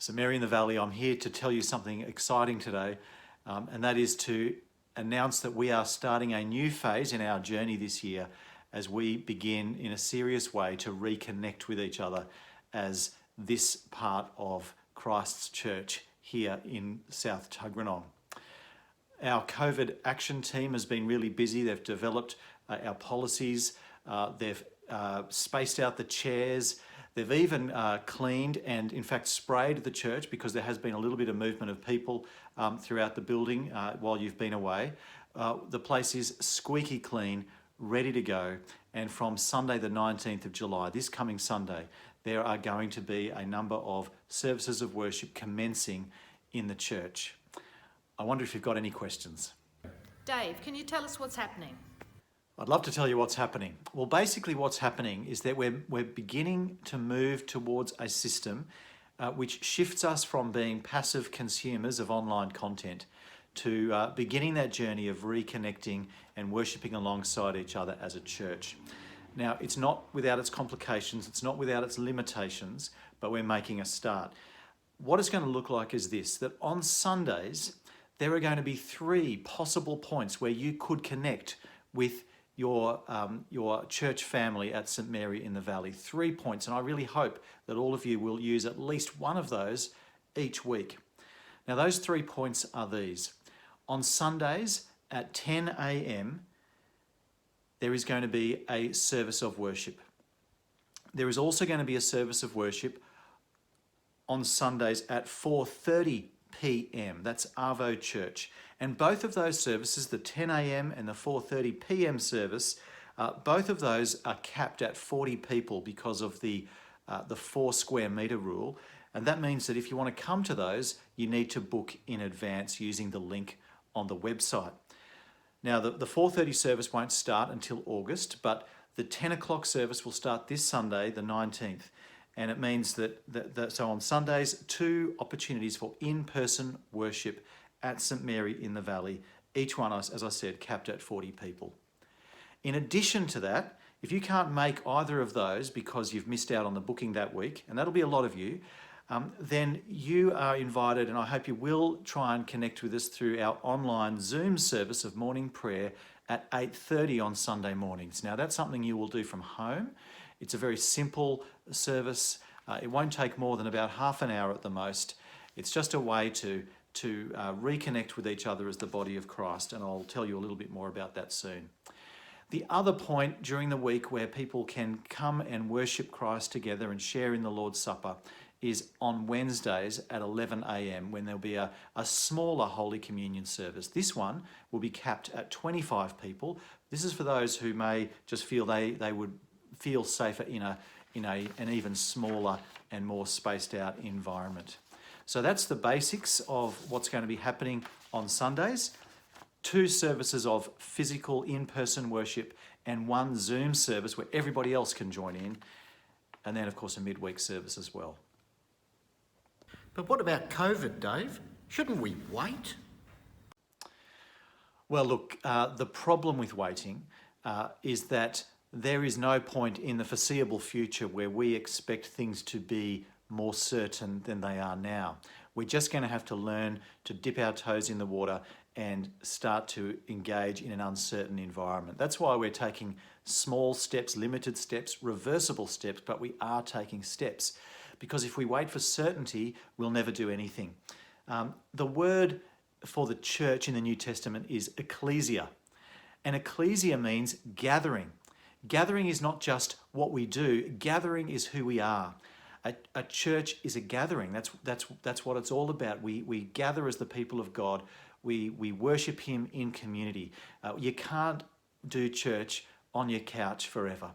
So Mary in the Valley, I'm here to tell you something exciting today, and that is to announce that we are starting a new phase in our journey this year as we begin in a serious way to reconnect with each other as this part of Christ's church here in South Tuggeranong. Our COVID action team has been really busy. They've developed our policies, they've spaced out the chairs, they've even cleaned and in fact sprayed the church because there has been a little bit of movement of people throughout the building while you've been away. The place is squeaky clean, ready to go, and from Sunday the 19th of July, this coming Sunday, there are going to be a number of services of worship commencing in the church. I wonder if you've got any questions. Dave, can you tell us what's happening? I'd love to tell you what's happening. Well, basically what's happening is that we're beginning to move towards a system which shifts us from being passive consumers of online content to beginning that journey of reconnecting and worshipping alongside each other as a church. Now, it's not without its complications, it's not without its limitations, but we're making a start. What it's going to look like is this, that on Sundays, there are going to be 3 possible points where you could connect with your church family at St Mary in the Valley. 3 points, and I really hope that all of you will use at least one of those each week. Now, those 3 points are these. On Sundays at 10 a.m, there is going to be a service of worship. There is also going to be a service of worship on Sundays at 4:30 p.m. That's Arvo Church. And both of those services, the 10 a.m. and the 4:30 p.m. service, both of those are capped at 40 people because of the 4 square metre rule. And that means that if you want to come to those, you need to book in advance using the link on the website. Now, the 4:30 service won't start until August, but the 10 o'clock service will start this Sunday, the 19th. And it means that so on Sundays, 2 opportunities for in-person worship at St Mary in the Valley, each one, as I said, capped at 40 people. In addition to that, if you can't make either of those because you've missed out on the booking that week, and that'll be a lot of you, then you are invited, and I hope you will try and connect with us through our online Zoom service of morning prayer at 8:30 on Sunday mornings. Now, that's something you will do from home. It's a very simple service. It won't take more than about half an hour at the most. It's just a way to reconnect with each other as the body of Christ, and I'll tell you a little bit more about that soon. The other point during the week where people can come and worship Christ together and share in the Lord's Supper is on Wednesdays at 11 a.m. when there'll be a smaller Holy Communion service. This one will be capped at 25 people. This is for those who may just feel they would feel safer in an even smaller and more spaced out environment. So that's the basics of what's going to be happening on Sundays. 2 services of physical in-person worship and 1 Zoom service where everybody else can join in. And then, of course, a midweek service as well. But what about COVID, Dave? Shouldn't we wait? Well, look, the problem with waiting is that there is no point in the foreseeable future where we expect things to be more certain than they are now. We're just going to have to learn to dip our toes in the water and start to engage in an uncertain environment. That's why we're taking small steps, limited steps, reversible steps, but we are taking steps. Because if we wait for certainty, we'll never do anything. The word for the church in the New Testament is ecclesia. And ecclesia means gathering. Gathering is not just what we do, gathering is who we are. A church is a gathering. That's what it's all about. We gather as the people of God. We worship Him in community. You can't do church on your couch forever.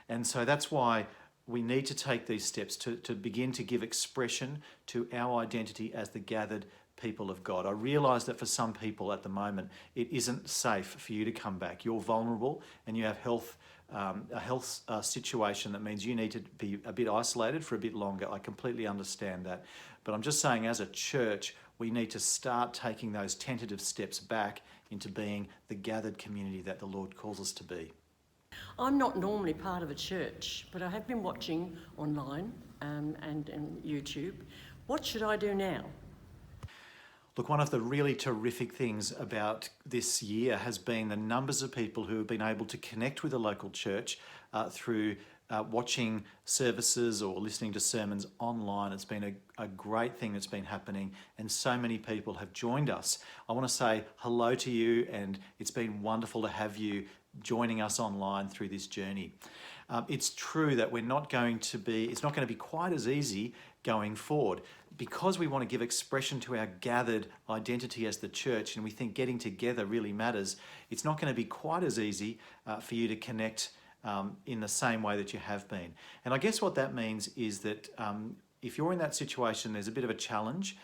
And so that's why we need to take these steps to begin to give expression to our identity as the gathered people of God. I realise that for some people at the moment, it isn't safe for you to come back. You're vulnerable and you have a health situation that means you need to be a bit isolated for a bit longer. I completely understand that. But I'm just saying, as a church, we need to start taking those tentative steps back into being the gathered community that the Lord calls us to be. I'm not normally part of a church, but I have been watching online and YouTube What should I do now? Look, one of the really terrific things about this year has been the numbers of people who have been able to connect with a local church through watching services or listening to sermons online. It's been a great thing that's been happening, and so many people have joined us. I want to say hello to you, and it's been wonderful to have you joining us online through this journey. It's true that it's not going to be quite as easy going forward, because we want to give expression to our gathered identity as the church, and we think getting together really matters. It's not going to be quite as easy for you to connect in the same way that you have been. And I guess what that means is that if you're in that situation, there's a bit of a challenge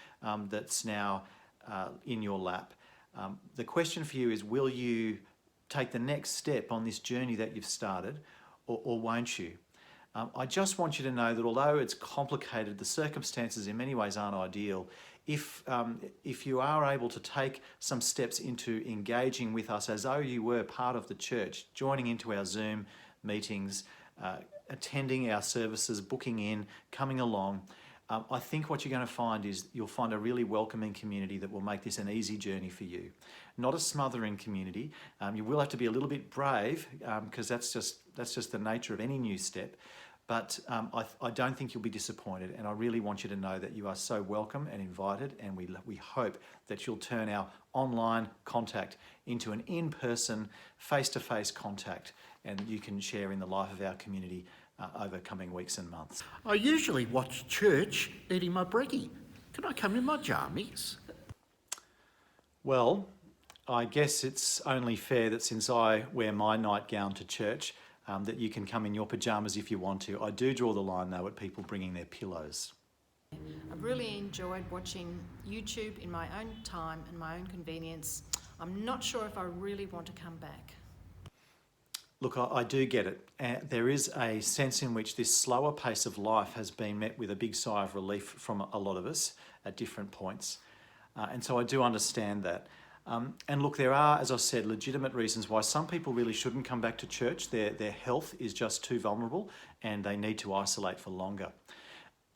that's now in your lap. The question for you is, will you take the next step on this journey that you've started, or won't you? I just want you to know that although it's complicated, the circumstances in many ways aren't ideal. If you are able to take some steps into engaging with us as though you were part of the church, joining into our Zoom meetings, attending our services, booking in, coming along, I think what you're going to find is you'll find a really welcoming community that will make this an easy journey for you. Not a smothering community. You will have to be a little bit brave, because that's just the nature of any new step. But I don't think you'll be disappointed, and I really want you to know that you are so welcome and invited, and we hope that you'll turn our online contact into an in-person, face-to-face contact, and you can share in the life of our community over coming weeks and months. I usually watch church eating my brekkie. Can I come in my jammies? Well, I guess it's only fair that since I wear my nightgown to church, that you can come in your pajamas if you want to. I do draw the line, though, at people bringing their pillows. I've really enjoyed watching YouTube in my own time and my own convenience. I'm not sure if I really want to come back. Look, I do get it. There is a sense in which this slower pace of life has been met with a big sigh of relief from a lot of us at different points. And so I do understand that. And look, there are, as I said, legitimate reasons why some people really shouldn't come back to church. Their health is just too vulnerable and they need to isolate for longer.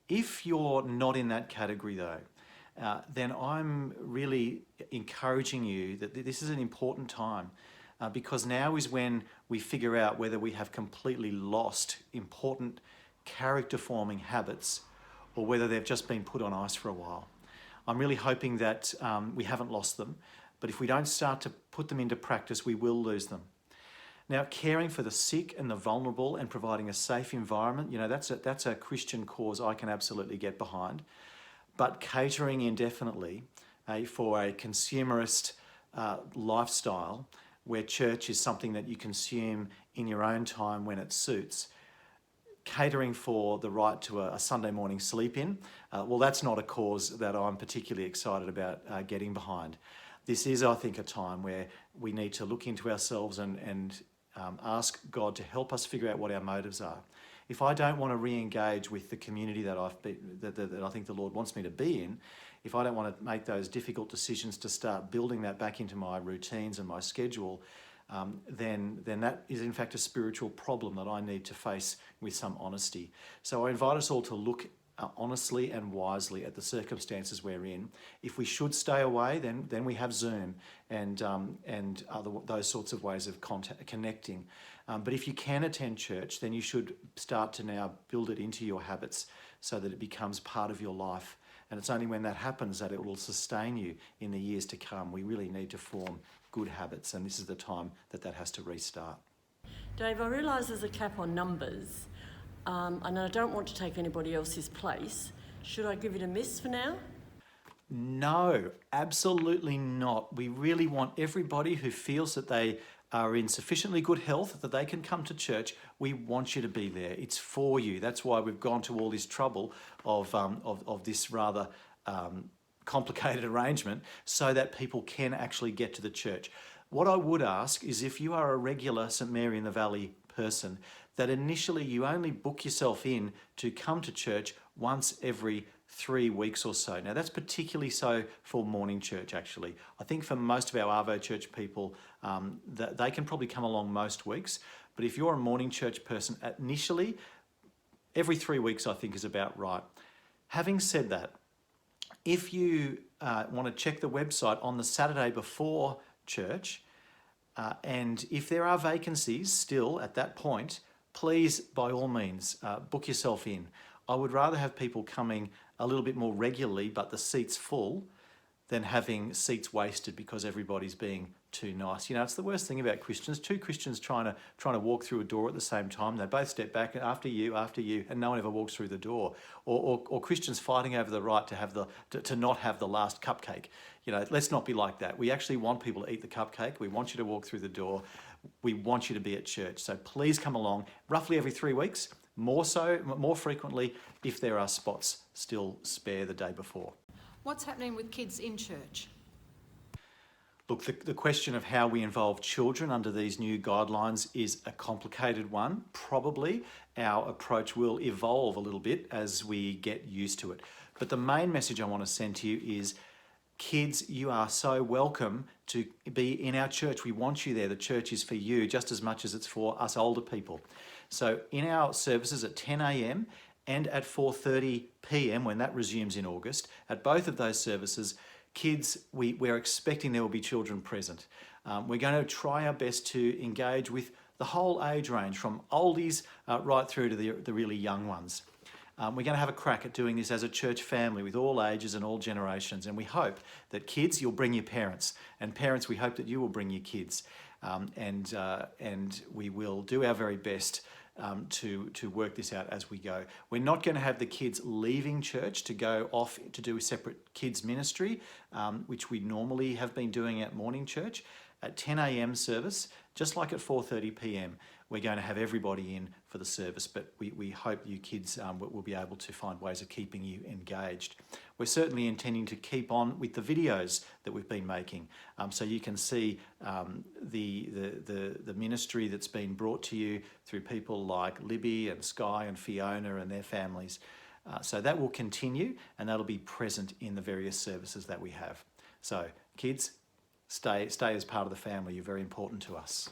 If you're not in that category though, then I'm really encouraging you that this is an important time, because now is when we figure out whether we have completely lost important character-forming habits or whether they've just been put on ice for a while. I'm really hoping that we haven't lost them, but if we don't start to put them into practice, we will lose them. Now, caring for the sick and the vulnerable and providing a safe environment, that's a Christian cause I can absolutely get behind. But catering indefinitely for a consumerist lifestyle where church is something that you consume in your own time when it suits, catering for the right to a Sunday morning sleep-in, well, that's not a cause that I'm particularly excited about getting behind. This is, I think, a time where we need to look into ourselves and ask God to help us figure out what our motives are. If I don't want to re-engage with the community that I think the Lord wants me to be in, if I don't want to make those difficult decisions to start building that back into my routines and my schedule, then that is in fact a spiritual problem that I need to face with some honesty. So I invite us all to look honestly and wisely at the circumstances we're in. If we should stay away, then we have Zoom and those sorts of ways of connecting. But if you can attend church, then you should start to now build it into your habits so that it becomes part of your life. And it's only when that happens that it will sustain you in the years to come. We really need to form good habits, and this is the time that has to restart. Dave, I realise there's a cap on numbers, and I don't want to take anybody else's place. Should I give it a miss for now? No, absolutely not. We really want everybody who feels that they are in sufficiently good health that they can come to church. We want you to be there. It's for you. That's why we've gone to all this trouble of this rather complicated arrangement so that people can actually get to the church. What I would ask is, if you are a regular St Mary in the Valley person, that initially you only book yourself in to come to church once every 3 weeks or so. Now that's particularly so for morning church actually. I think for most of our Arvo church people, that they can probably come along most weeks. But if you're a morning church person, initially, every 3 weeks I think is about right. Having said that, If you want to check the website on the Saturday before church, and if there are vacancies still at that point, please, by all means, book yourself in. I would rather have people coming a little bit more regularly, but the seats full, than having seats wasted because everybody's being too nice. You know, it's the worst thing about Christians. Two Christians trying to walk through a door at the same time. They both step back after you, and no one ever walks through the door. Or Christians fighting over the right to not have the last cupcake. You know, let's not be like that. We actually want people to eat the cupcake. We want you to walk through the door. We want you to be at church. So please come along roughly every 3 weeks, more frequently if there are spots still spare the day before. What's happening with kids in church? Look, the question of how we involve children under these new guidelines is a complicated one. Probably our approach will evolve a little bit as we get used to it. But the main message I want to send to you is, kids, you are so welcome to be in our church. We want you there. The church is for you just as much as it's for us older people. So in our services at 10 a.m, and at 4:30 p.m, when that resumes in August, at both of those services, kids, we're expecting there will be children present. We're going to try our best to engage with the whole age range, from oldies right through to the really young ones. We're going to have a crack at doing this as a church family with all ages and all generations, and we hope that kids, you'll bring your parents, and parents, we hope that you will bring your kids, and we will do our very best to work this out as we go. We're not going to have the kids leaving church to go off to do a separate kids ministry, which we normally have been doing at morning church. At 10 a.m. service, just like at 4:30 p.m, we're going to have everybody in for the service, but we hope you kids will be able to find ways of keeping you engaged. We're certainly intending to keep on with the videos that we've been making, so you can see the ministry that's been brought to you through people like Libby and Sky and Fiona and their families. So that will continue, and that'll be present in the various services that we have. So kids, stay as part of the family. You're very important to us.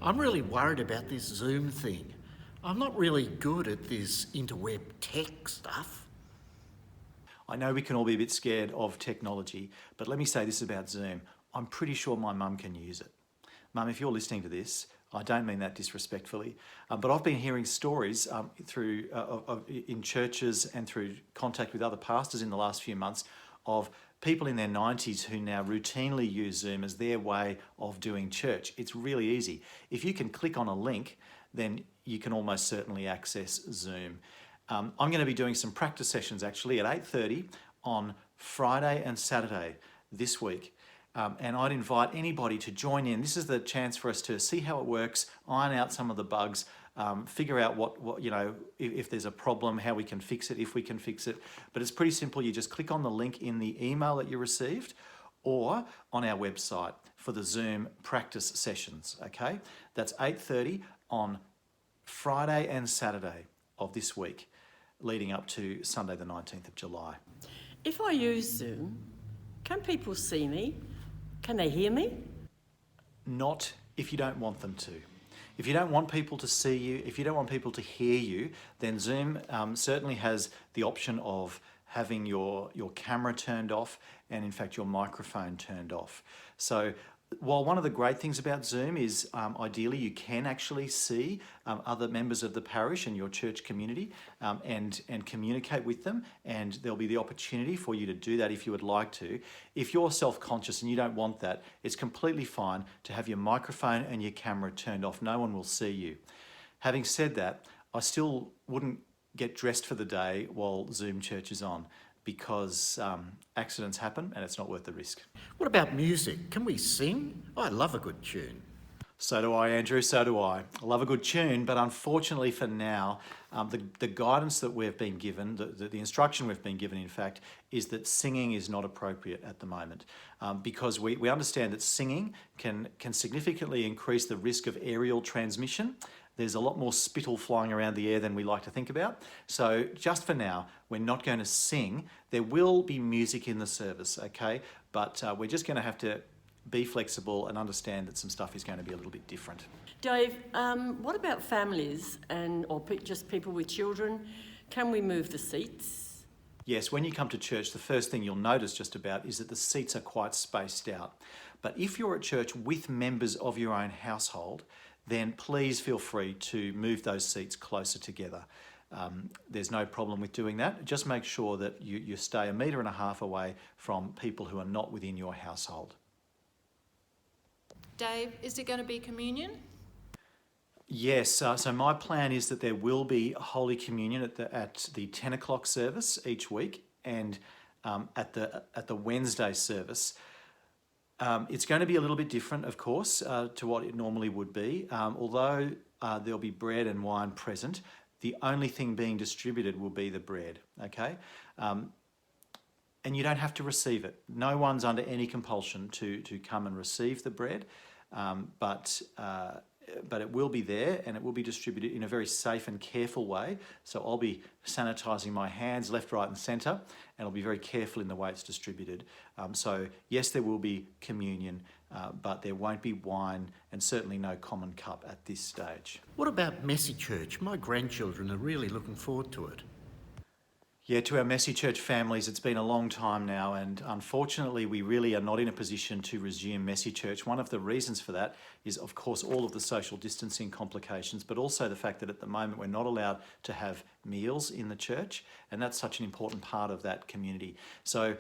I'm really worried about this Zoom thing. I'm not really good at this interweb tech stuff. I know we can all be a bit scared of technology, but let me say this about Zoom. I'm pretty sure my mum can use it. Mum, if you're listening to this, I don't mean that disrespectfully, but I've been hearing stories in churches and through contact with other pastors in the last few months of people in their 90s who now routinely use Zoom as their way of doing church. It's really easy. If you can click on a link, then you can almost certainly access Zoom. I'm going to be doing some practice sessions actually at 8:30 on Friday and Saturday this week. And I'd invite anybody to join in. This is the chance for us to see how it works, iron out some of the bugs, figure out what you know, if there's a problem, how we can fix it, if we can fix it. But it's pretty simple. You just click on the link in the email that you received or on our website for the Zoom practice sessions, okay? That's 8:30 on Friday and Saturday of this week, leading up to Sunday the 19th of July. If I use Zoom, can people see me? Can they hear me? Not if you don't want them to. If you don't want people to see you, if you don't want people to hear you, then Zoom certainly has the option of having your camera turned off and in fact your microphone turned off. So while one of the great things about Zoom is ideally you can actually see other members of the parish and your church community and communicate with them, and there'll be the opportunity for you to do that if you would like to. If you're self-conscious and you don't want that, it's completely fine to have your microphone and your camera turned off. No one will see you. Having said that, I still wouldn't get dressed for the day while Zoom church is on, because accidents happen and it's not worth the risk. What about music? Can we sing? I love a good tune. So do I, Andrew, so do I. I love a good tune, but unfortunately for now, the guidance that we've been given, the instruction we've been given, in fact, is that singing is not appropriate at the moment, because we understand that singing can significantly increase the risk of aerial transmission. There's a lot more spittle flying around the air than we like to think about. So just for now, we're not going to sing. There will be music in the service, okay? But we're just going to have to be flexible and understand that some stuff is going to be a little bit different. Dave, what about families or just people with children? Can we move the seats? Yes, when you come to church, the first thing you'll notice just about is that the seats are quite spaced out. But if you're at church with members of your own household, then please feel free to move those seats closer together. There's no problem with doing that. Just make sure that you stay 1.5 meters away from people who are not within your household. Dave, is there going to be communion? Yes, so my plan is that there will be Holy Communion at the 10 o'clock service each week, and at the Wednesday service. It's going to be a little bit different, of course, to what it normally would be. Although there'll be bread and wine present, the only thing being distributed will be the bread, okay? And you don't have to receive it. No one's under any compulsion to come and receive the bread, but it will be there and it will be distributed in a very safe and careful way. So I'll be sanitising my hands left, right and centre, and I'll be very careful in the way it's distributed. So yes, there will be communion, but there won't be wine and certainly no common cup at this stage. What about Messy Church? My grandchildren are really looking forward to it. Yeah, to our Messy Church families, it's been a long time now, and unfortunately we really are not in a position to resume Messy Church. One of the reasons for that is, of course, all of the social distancing complications, but also the fact that at the moment we're not allowed to have meals in the church, and that's such an important part of that community. So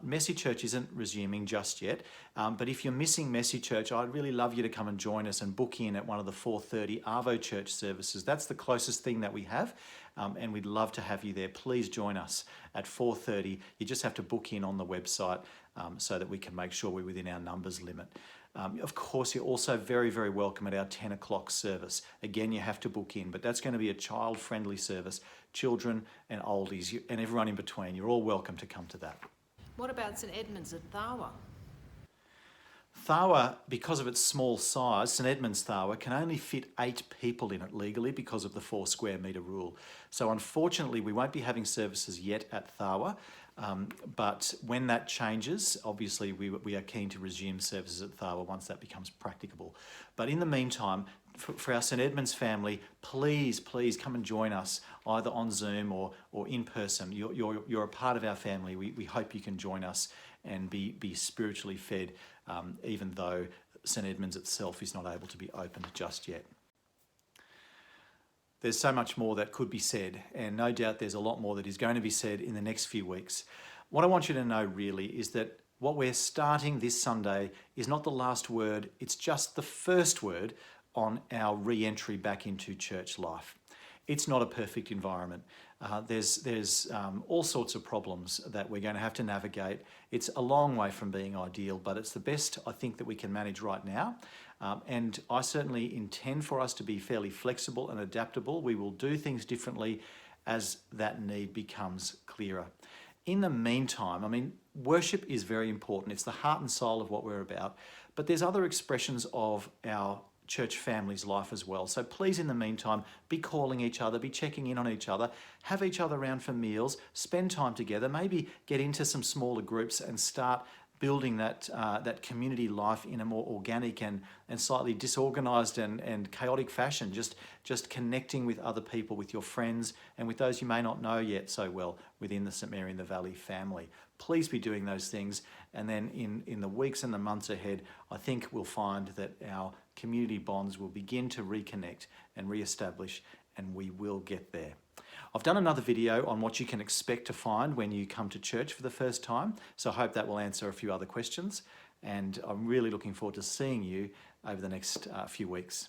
Messy Church isn't resuming just yet, but if you're missing Messy Church, I'd really love you to come and join us and book in at one of the 4:30 Arvo Church services. That's the closest thing that we have. And we'd love to have you there. Please join us at 4:30. You just have to book in on the website so that we can make sure we're within our numbers limit. Of course, you're also very, very welcome at our 10 o'clock service. Again, you have to book in, but that's going to be a child-friendly service. Children and oldies and everyone in between, you're all welcome to come to that. What about St Edmunds at Tharwa? Tharwa, because of its small size, St Edmunds Tharwa can only fit 8 people in it legally because of the 4 square metre rule. So unfortunately, we won't be having services yet at Tharwa, but when that changes, obviously we are keen to resume services at Tharwa once that becomes practicable. But in the meantime, for our St Edmunds family, please come and join us either on Zoom or in person. You're a part of our family. We hope you can join us and be spiritually fed, even though St Edmunds itself is not able to be opened just yet. There's so much more that could be said, and no doubt there's a lot more that is going to be said in the next few weeks. What I want you to know really is that what we're starting this Sunday is not the last word, it's just the first word on our re-entry back into church life. It's not a perfect environment. There's all sorts of problems that we're going to have to navigate. It's a long way from being ideal, but it's the best I think that we can manage right now. And I certainly intend for us to be fairly flexible and adaptable. We will do things differently as that need becomes clearer. In the meantime, I mean, worship is very important. It's the heart and soul of what we're about. But there's other expressions of our church family's life as well. So please, in the meantime, be calling each other, be checking in on each other, have each other around for meals, spend time together, maybe get into some smaller groups and start building that community life in a more organic and slightly disorganised and chaotic fashion, just connecting with other people, with your friends and with those you may not know yet so well within the St Mary in the Valley family. Please be doing those things, and then in the weeks and the months ahead, I think we'll find that our community bonds will begin to reconnect and re-establish, and we will get there. I've done another video on what you can expect to find when you come to church for the first time, so I hope that will answer a few other questions, and I'm really looking forward to seeing you over the next few weeks.